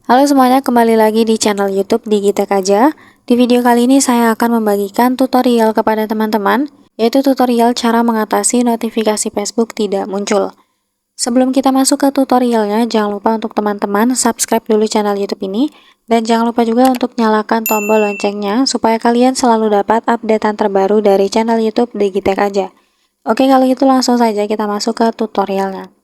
Halo semuanya, kembali lagi di channel YouTube Digitek aja. Di video kali ini saya akan membagikan tutorial kepada teman-teman, yaitu tutorial cara mengatasi notifikasi Facebook tidak muncul. Sebelum kita masuk ke tutorialnya, jangan lupa untuk teman-teman subscribe dulu channel YouTube ini, dan jangan lupa juga untuk nyalakan tombol loncengnya supaya kalian selalu dapat updatean terbaru dari channel YouTube Digitek aja. Oke, kalau gitu langsung saja kita masuk ke tutorialnya.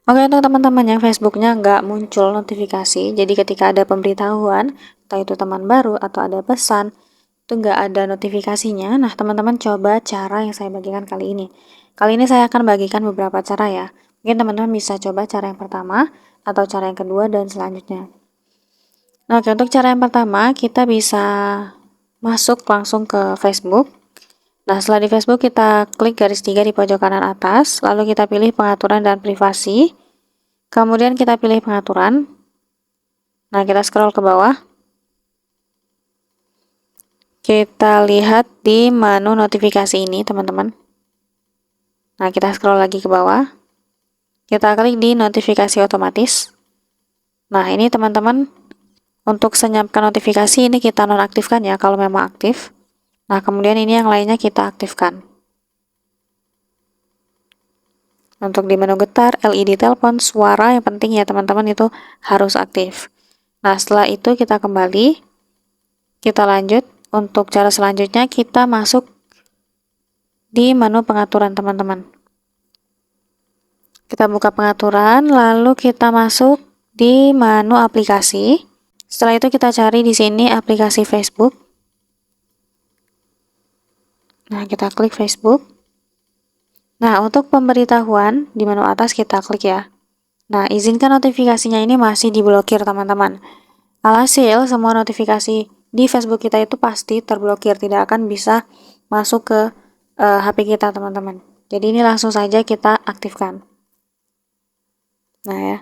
Oke, untuk teman-teman yang Facebooknya nggak muncul notifikasi, jadi ketika ada pemberitahuan, entah itu teman baru atau ada pesan, itu nggak ada notifikasinya. Nah, teman-teman coba cara yang saya bagikan kali ini. Kali ini saya akan bagikan beberapa cara ya. Mungkin teman-teman bisa coba cara yang pertama, atau cara yang kedua, dan selanjutnya. Nah, oke, untuk cara yang pertama, kita bisa masuk langsung ke Facebook. Nah, setelah di Facebook kita klik garis 3 di pojok kanan atas, lalu kita pilih pengaturan dan privasi. Kemudian kita pilih pengaturan. Nah, kita scroll ke bawah. Kita lihat di menu notifikasi ini, teman-teman. Nah, kita scroll lagi ke bawah. Kita klik di notifikasi otomatis. Nah, ini teman-teman, untuk senyapkan notifikasi ini kita nonaktifkan ya kalau memang aktif. Nah, kemudian ini yang lainnya kita aktifkan. Untuk di menu getar, LED telepon, suara, yang penting ya teman-teman itu harus aktif. Nah, setelah itu kita kembali, kita lanjut. Untuk cara selanjutnya kita masuk di menu pengaturan, teman-teman. Kita buka pengaturan, lalu kita masuk di menu aplikasi. Setelah itu kita cari di sini aplikasi Facebook. Nah, kita klik Facebook. Nah, untuk pemberitahuan di menu atas kita klik ya. Nah, izinkan notifikasinya ini masih diblokir, teman-teman. Alhasil, semua notifikasi di Facebook kita itu pasti terblokir, tidak akan bisa masuk ke HP kita, teman-teman. Jadi ini langsung saja kita aktifkan. Nah ya.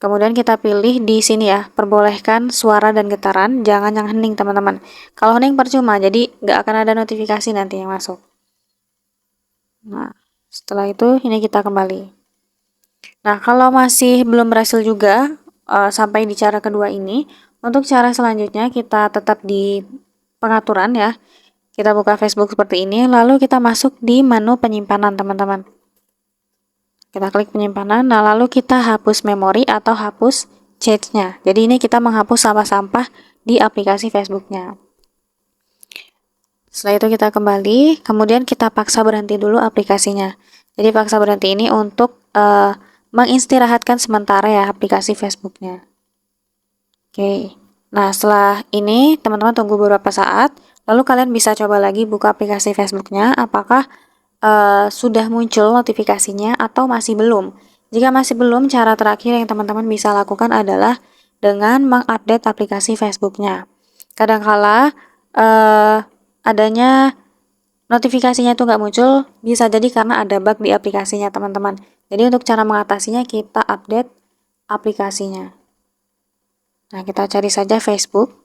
Kemudian kita pilih di sini ya, perbolehkan suara dan getaran, jangan yang hening, teman-teman. Kalau hening percuma, jadi nggak akan ada notifikasi nanti yang masuk. Nah, setelah itu ini kita kembali. Nah, kalau masih belum berhasil juga sampai di cara kedua ini, untuk cara selanjutnya kita tetap di pengaturan ya. Kita buka Facebook seperti ini, lalu kita masuk di menu penyimpanan, teman-teman. Kita klik penyimpanan, nah lalu kita hapus memori atau hapus chat-nya. Jadi ini kita menghapus sampah-sampah di aplikasi Facebook-nya. Setelah itu kita kembali, kemudian kita paksa berhenti dulu aplikasinya. Jadi paksa berhenti ini untuk mengistirahatkan sementara ya aplikasi Facebook-nya. Oke. Nah, setelah ini teman-teman tunggu beberapa saat, lalu kalian bisa coba lagi buka aplikasi Facebook-nya, apakah sudah muncul notifikasinya atau masih belum. Jika masih belum, cara terakhir yang teman-teman bisa lakukan adalah dengan mengupdate aplikasi Facebook-nya. Kadangkala adanya notifikasinya itu nggak muncul, bisa jadi karena ada bug di aplikasinya, teman-teman. Jadi untuk cara mengatasinya kita update aplikasinya. Nah, kita cari saja Facebook.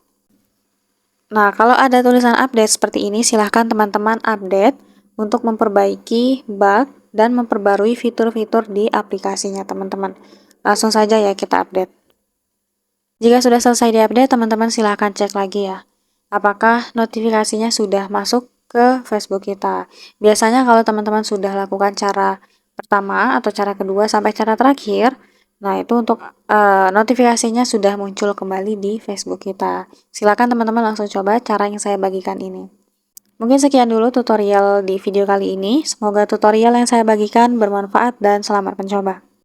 Nah, kalau ada tulisan update seperti ini, silahkan teman-teman update untuk memperbaiki bug dan memperbarui fitur-fitur di aplikasinya, teman-teman. Langsung saja ya kita update. Jika sudah selesai diupdate, teman-teman silahkan cek lagi ya, apakah notifikasinya sudah masuk ke Facebook kita. Biasanya kalau teman-teman sudah lakukan cara pertama atau cara kedua sampai cara terakhir, nah itu untuk notifikasinya sudah muncul kembali di Facebook kita. Silakan teman-teman langsung coba cara yang saya bagikan ini. Mungkin sekian dulu tutorial di video kali ini. Semoga tutorial yang saya bagikan bermanfaat dan selamat mencoba.